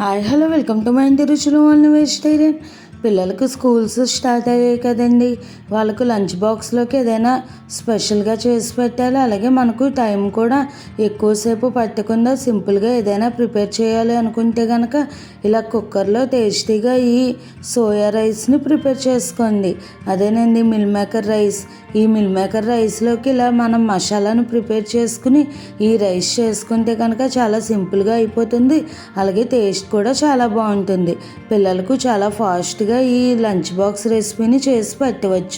Hi hello welcome to my ఇంటి రుచులు only vegetarian. పిల్లలకు స్కూల్స్ స్టార్ట్ అయ్యాయి కదండి. వాళ్ళకు లంచ్ బాక్స్లోకి ఏదైనా స్పెషల్గా చేసి పెట్టాలి. అలాగే మనకు టైం కూడా ఎక్కువసేపు పట్టకుండా సింపుల్గా ఏదైనా ప్రిపేర్ చేయాలి అనుకుంటే కనుక ఇలా కుక్కర్లో టేస్టీగా ఈ సోయా రైస్ని ప్రిపేర్ చేసుకోండి. అదేనండి మిల్ మేకర్ రైస్. ఈ మిల్ మేకర్ రైస్లోకి ఇలా మనం మసాలాను ప్రిపేర్ చేసుకుని ఈ రైస్ చేసుకుంటే కనుక చాలా సింపుల్గా అయిపోతుంది. అలాగే టేస్ట్ కూడా చాలా బాగుంటుంది. పిల్లలకు చాలా ఫాస్ట్గా ఈ లంచ్ బాక్స్ రెసిపీని చేసి పెట్టవచ్చు.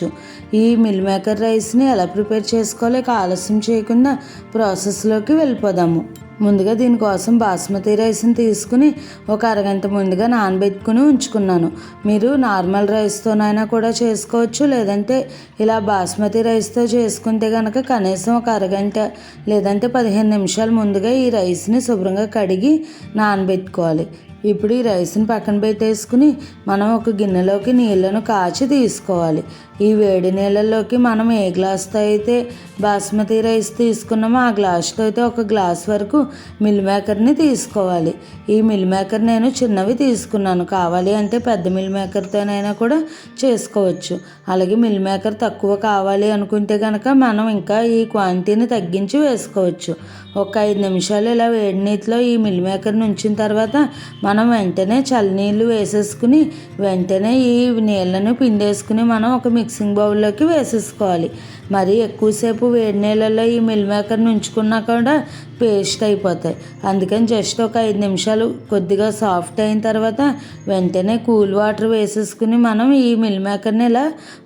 ఈ మిల్ మేకర్ రైస్ని ఎలా ప్రిపేర్ చేసుకోవాలో ఆలస్యం చేయకుండా ప్రాసెస్లోకి వెళ్ళిపోదాము. ముందుగా దీనికోసం బాస్మతి రైస్ని తీసుకుని ఒక అరగంట ముందుగా నానబెట్టుకుని ఉంచుకున్నాను. మీరు నార్మల్ రైస్తోనైనా కూడా చేసుకోవచ్చు, లేదంటే ఇలా బాస్మతి రైస్తో చేసుకుంటే కనుక కనీసం ఒక అరగంట లేదంటే 15 నిమిషాల ముందుగా ఈ రైస్ని శుభ్రంగా కడిగి నానబెట్టుకోవాలి. ఇప్పుడు ఈ రైస్ని పక్కన పెట్టేసుకుని మనం ఒక గిన్నెలోకి నీళ్ళను కాచి తీసుకోవాలి. ఈ వేడి నీళ్ళల్లోకి మనం ఏ గ్లాస్తో అయితే బాస్మతి రైస్ తీసుకున్నామో ఆ గ్లాస్తో అయితే ఒక గ్లాస్ వరకు మిల్ మేకర్ని తీసుకోవాలి. ఈ మిల్ మేకర్ నేను చిన్నవి తీసుకున్నాను. కావాలి అంటే పెద్ద మిల్ మేకర్తోనైనా కూడా చేసుకోవచ్చు. అలాగే మిల్ మేకర్ తక్కువ కావాలి అనుకుంటే కనుక మనం ఇంకా ఈ క్వాంటిటీని తగ్గించి వేసుకోవచ్చు. ఒక 5 నిమిషాలు ఇలా వేడి నీటిలో ఈ మిల్ మేకర్ని ఉంచిన తర్వాత మనం వెంటనే చల్లనీళ్ళు వేసేసుకుని వెంటనే ఈ నీళ్ళను పిండేసుకుని మనం ఒక మిక్సింగ్ బౌల్లోకి వేసేసుకోవాలి. మరి ఎక్కువసేపు వేడి నీళ్ళల్లో ఈ మిల్ మేకర్ని ఉంచుకున్నా కూడా పేస్ట్ అయిపోతాయి. అందుకని జస్ట్ ఒక 5 నిమిషాలు కొద్దిగా సాఫ్ట్ అయిన తర్వాత వెంటనే కూల్ వాటర్ వేసేసుకుని మనం ఈ మిల్ మేకర్ని ఇలా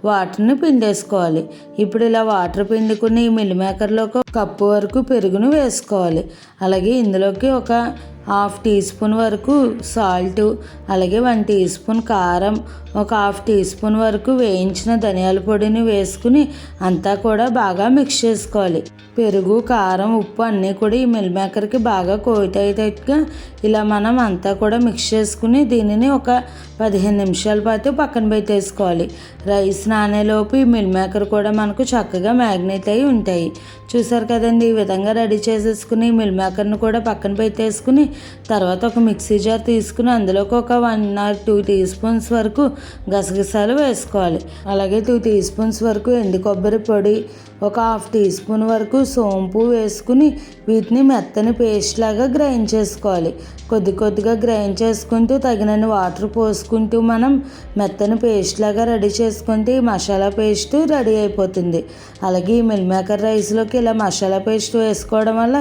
వాటర్ని పిండేసుకోవాలి. ఇప్పుడు ఇలా వాటర్ పిండుకుని ఈ మిల్ మేకర్లోకి 1 కప్పు వరకు పెరుగును వేసుకోవాలి. అలాగే ఇందులోకి ఒక 1/2 టీ స్పూన్ వరకు సాల్ట్, అలాగే 1 టీ స్పూన్ కారం, ఒక 1/2 టీ స్పూన్ వరకు వేయించిన ధనియాల పొడిని వేసుకుని అంతా కూడా బాగా మిక్స్ చేసుకోవాలి. పెరుగు, కారం, ఉప్పు అన్నీ కూడా ఈ మిల్ మేకర్కి బాగా కోట్ అయ్యేటట్టుగా ఇలా మనం అంతా కూడా మిక్స్ చేసుకుని దీనిని ఒక 15 నిమిషాల పాటు పక్కన పెట్టేసుకోవాలి. రైస్ నానేలోపు ఈ మిల్ మేకర్ కూడా మనకు చక్కగా మ్యాగ్నేట్ అయి ఉంటాయి. చూసారు కదండి, ఈ విధంగా రెడీ చేసేసుకుని మిల్ మేకర్ని కూడా పక్కన పెట్టేసుకుని తర్వాత ఒక మిక్సీ జార్ తీసుకుని అందులోకి ఒక 1 or 2 టీ స్పూన్స్ వరకు గసగసాలు వేసుకోవాలి. అలాగే 2 టీ స్పూన్స్ వరకు ఎండు కొబ్బరి పొడి, ఒక 1/2 టీ స్పూన్ వరకు సోంపు వేసుకుని వీటిని మెత్తని పేస్ట్ లాగా గ్రైండ్ చేసుకోవాలి. కొద్దిగా గ్రైండ్ చేసుకుంటూ తగినన్ని వాటర్ పోసుకుంటూ మనం మెత్తని పేస్ట్ లాగా రెడీ చేసుకుంటే ఈ మసాలా పేస్ట్ రెడీ అయిపోతుంది. అలాగే ఈ మిల్ మేకర్ రైస్లోకి ఇలా మసాలా పేస్ట్ వేసుకోవడం వల్ల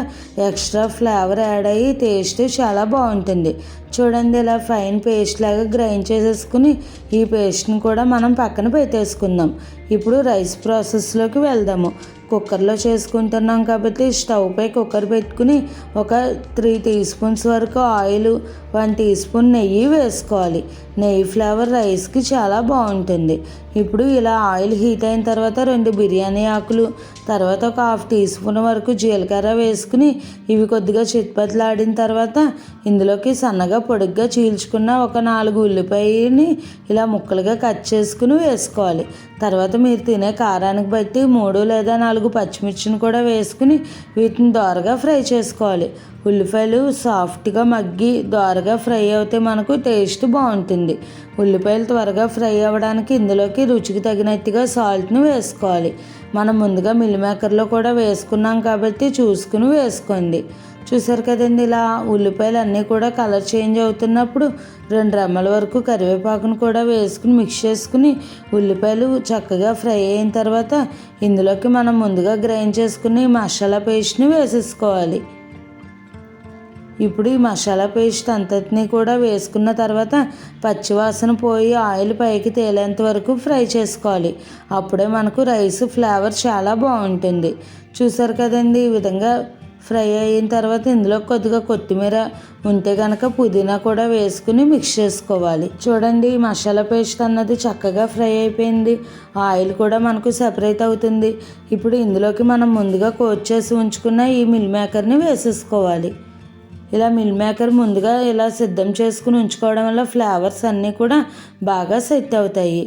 ఎక్స్ట్రా ఫ్లేవర్ యాడ్ అయ్యి టేస్ట్ చాలా బాగుంటుంది. చూడండి, ఇలా ఫైన్ పేస్ట్ లాగా గ్రైండ్ చేసేసుకుని ఈ పేస్ట్ని కూడా మనం పక్కన పెట్టేసుకుందాం. ఇప్పుడు రైస్ ప్రాసెస్లోకి వెళ్దాము. కుక్కర్లో చేసుకుంటున్నాం కాబట్టి స్టవ్ పై కుక్కర్ పెట్టుకుని ఒక 3 టీ స్పూన్స్ వరకు ఆయిల్, 1 టీ స్పూన్ నెయ్యి వేసుకోవాలి. నెయ్యి ఫ్లేవర్ రైస్కి చాలా బాగుంటుంది. ఇప్పుడు ఇలా ఆయిల్ హీట్ అయిన తర్వాత 2 బిర్యానీ ఆకులు, తర్వాత ఒక 1/2 టీ స్పూన్ వరకు జీలకర్ర వేసుకుని ఇవి కొద్దిగా చిట్పట్లాడిన తర్వాత ఇందులోకి సన్నగా పొడుగ్గా చీల్చుకున్న ఒక 4 ఉల్లిపాయని ఇలా ముక్కలుగా కట్ చేసుకుని వేసుకోవాలి. తర్వాత మీరు తినే కారానికి బట్టి 3 లేదా 4 పచ్చిమిర్చిని కూడా వేసుకుని వీటిని దోరగా ఫ్రై చేసుకోవాలి. ఉల్లిపాయలు సాఫ్ట్గా మగ్గి దోరగా ఫ్రై అవుతే మనకు టేస్ట్ బాగుంటుంది. ఉల్లిపాయలు త్వరగా ఫ్రై అవ్వడానికి ఇందులోకి రుచికి తగినట్టుగా సాల్ట్ను వేసుకోవాలి. మనం ముందుగా మిల్ మేకర్లో కూడా వేసుకున్నాం కాబట్టి చూసుకుని వేసుకోండి. చూసారు కదండి, ఇలా ఉల్లిపాయలు అన్నీ కూడా కలర్ చేంజ్ అవుతున్నప్పుడు 2 రెమ్మల వరకు కరివేపాకును కూడా వేసుకుని మిక్స్ చేసుకుని ఉల్లిపాయలు చక్కగా ఫ్రై అయిన తర్వాత ఇందులోకి మనం ముందుగా గ్రైండ్ చేసుకుని మసాలా పేస్ట్ని వేసేసుకోవాలి. ఇప్పుడు ఈ మసాలా పేస్ట్ అంతటినీ కూడా వేసుకున్న తర్వాత పచ్చివాసన పోయి ఆయిల్ పైకి తేలేంత వరకు ఫ్రై చేసుకోవాలి. అప్పుడే మనకు రైస్ ఫ్లేవర్ చాలా బాగుంటుంది. చూసారు కదండి, ఈ విధంగా ఫ్రై అయిన తర్వాత ఇందులో కొద్దిగా కొత్తిమీర ఉంటే కనుక పుదీనా కూడా వేసుకుని మిక్స్ చేసుకోవాలి. చూడండి, ఈ మసాలా పేస్ట్ అన్నది చక్కగా ఫ్రై అయిపోయింది. ఆయిల్ కూడా మనకు సెపరేట్ అవుతుంది. ఇప్పుడు ఇందులోకి మనం ముందుగా కోట్ చేసి ఉంచుకున్న ఈ మిల్ మేకర్ని వేసేసుకోవాలి. ఇలా మిల్ మేకర్ ముందుగా ఇలా సిద్ధం చేసుకుని ఉంచుకోవడం వల్ల ఫ్లేవర్స్ అన్నీ కూడా బాగా సెట్ అవుతాయి.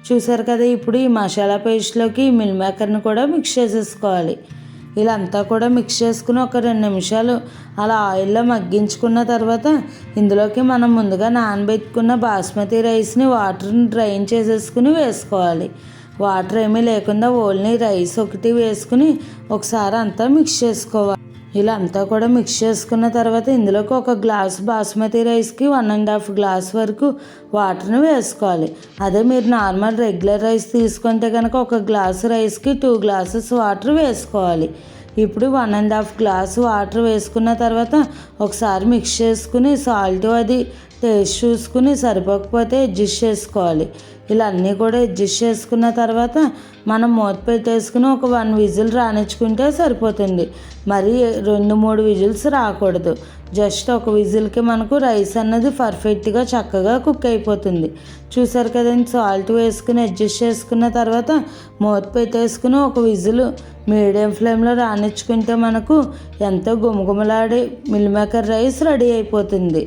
చూసారు కదా, ఇప్పుడు ఈ మసాలా పేస్ట్లోకి ఈ మిల్ మేకర్ని కూడా మిక్స్ చేసేసుకోవాలి. ఇలా అంతా కూడా మిక్స్ చేసుకుని ఒక 2 నిమిషాలు అలా ఆయిల్లో మగ్గించుకున్న తర్వాత ఇందులోకి మనం ముందుగా నానబెట్టుకున్న బాస్మతి రైస్ని వాటర్ని డ్రైన్ చేసేసుకుని వేసుకోవాలి. వాటర్ ఏమీ లేకుండా ఓన్లీ రైస్ ఒకటి వేసుకుని ఒకసారి అంతా మిక్స్ చేసుకోవాలి. ఇలా అంతా కూడా మిక్స్ చేసుకున్న తర్వాత ఇందులోకి 1 గ్లాసు బాస్మతి రైస్కి 1.5 గ్లాస్ వరకు వాటర్ని వేసుకోవాలి. అదే మీరు నార్మల్ రెగ్యులర్ రైస్ తీసుకుంటే కనుక 1 గ్లాసు రైస్కి 2 గ్లాసెస్ వాటర్ వేసుకోవాలి. ఇప్పుడు 1.5 గ్లాసు వాటర్ వేసుకున్న తర్వాత ఒకసారి మిక్స్ చేసుకుని సాల్ట్ అది టేస్ట్ చూసుకుని సరిపోకపోతే అడ్జస్ట్ చేసుకోవాలి. ఇలా అన్నీ కూడా అడ్జస్ట్ చేసుకున్న తర్వాత మనం మూత పెట్టేసుకుని ఒక 1 విజిల్ రానిచ్చుకుంటే సరిపోతుంది. మరి 2-3 విజిల్స్ రాకూడదు. జస్ట్ 1 విజిల్కి మనకు రైస్ అన్నది పర్ఫెక్ట్గా చక్కగా కుక్ అయిపోతుంది. చూసారు కదండి, సాల్ట్ వేసుకుని అడ్జస్ట్ చేసుకున్న తర్వాత మూత పెట్టేసుకుని 1 విజిల్ మీడియం ఫ్లేమ్లో రానిచ్చుకుంటే మనకు ఎంతో గుమగుమలాడే మిల్ మేకర్ రైస్ రెడీ అయిపోతుంది.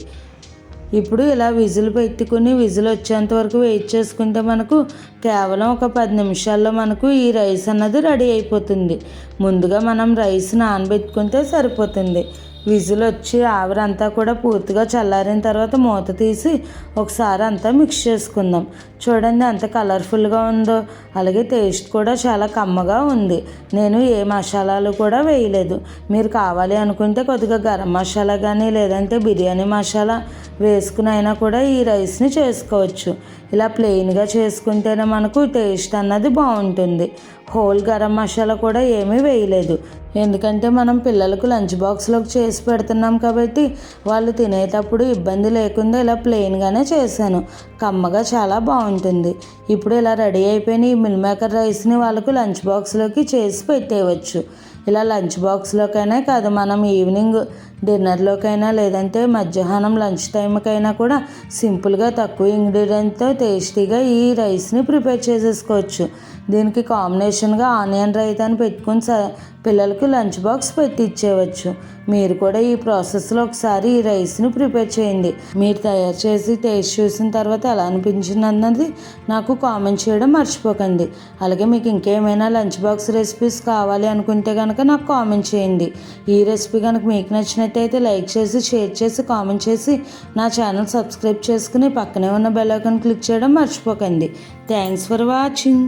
ఇప్పుడు ఇలా విజిల్ పెట్టుకుని విజిల్ వచ్చేంత వరకు వెయిట్ చేసుకుంటే మనకు కేవలం ఒక 10 నిమిషాల్లో మనకు ఈ రైస్ అన్నది రెడీ అయిపోతుంది. ముందుగా మనం రైస్ నానబెట్టుకుంటే సరిపోతుంది. విజిల్ వచ్చి ఆవిరంతా కూడా పూర్తిగా చల్లారిన తర్వాత మూత తీసి ఒకసారి అంతా మిక్స్ చేసుకుందాం. చూడండి ఎంత కలర్ఫుల్గా ఉందో, అలాగే టేస్ట్ కూడా చాలా కమ్మగా ఉంది. నేను ఏ మసాలాలు కూడా వేయలేదు. మీరు కావాలి అనుకుంటే కొద్దిగా గరం మసాలా కానీ లేదంటే బిర్యానీ మసాలా వేసుకుని అయినా కూడా ఈ రైస్ని చేసుకోవచ్చు. ఇలా ప్లెయిన్గా చేసుకుంటేనే మనకు టేస్ట్ అన్నది బాగుంటుంది. హోల్ గరం మసాలా కూడా ఏమీ వేయలేదు. ఎందుకంటే మనం పిల్లలకు లంచ్ బాక్స్లోకి చేసి పెడుతున్నాం కాబట్టి వాళ్ళు తినేటప్పుడు ఇబ్బంది లేకుండా ఇలా ప్లెయిన్గానే చేశాను. కమ్మగా చాలా బాగుంటుంది. ఇప్పుడు ఇలా రెడీ అయిపోయిన ఈ మిల్ మేకర్ రైస్ని వాళ్ళకు లంచ్ బాక్స్లోకి చేసి పెట్టేయవచ్చు. ఇలా లంచ్ బాక్స్లోకైనా కాదు, మనం ఈవినింగ్ డిన్నర్లోకైనా లేదంటే మధ్యాహ్నం లంచ్ టైంకైనా కూడా సింపుల్గా తక్కువ ఇంగ్రీడియంట్తో టేస్టీగా ఈ రైస్ని ప్రిపేర్ చేసేసుకోవచ్చు. దీనికి కాంబినేషన్గా ఆనియన్ రైతాని పెట్టుకుని పిల్లలకు లంచ్ బాక్స్ పెట్టి ఇచ్చేయవచ్చు. మీరు కూడా ఈ ప్రాసెస్లో ఒకసారి ఈ రైస్ని ప్రిపేర్ చేయండి. మీరు తయారు చేసి టేస్ట్ చూసిన తర్వాత ఎలా అనిపించింది అన్నది నాకు కామెంట్ చేయడం మర్చిపోకండి. అలాగే మీకు ఇంకేమైనా లంచ్ బాక్స్ రెసిపీస్ కావాలి అనుకుంటే కనుక నాకు కామెంట్ చేయండి. ఈ రెసిపీ కనుక మీకు నచ్చినట్టయితే లైక్ చేసి, షేర్ చేసి, కామెంట్ చేసి నా ఛానల్ సబ్స్క్రైబ్ చేసుకుని పక్కనే ఉన్న బెల్ ఐకాన్ క్లిక్ చేయడం మర్చిపోకండి. Thanks for watching.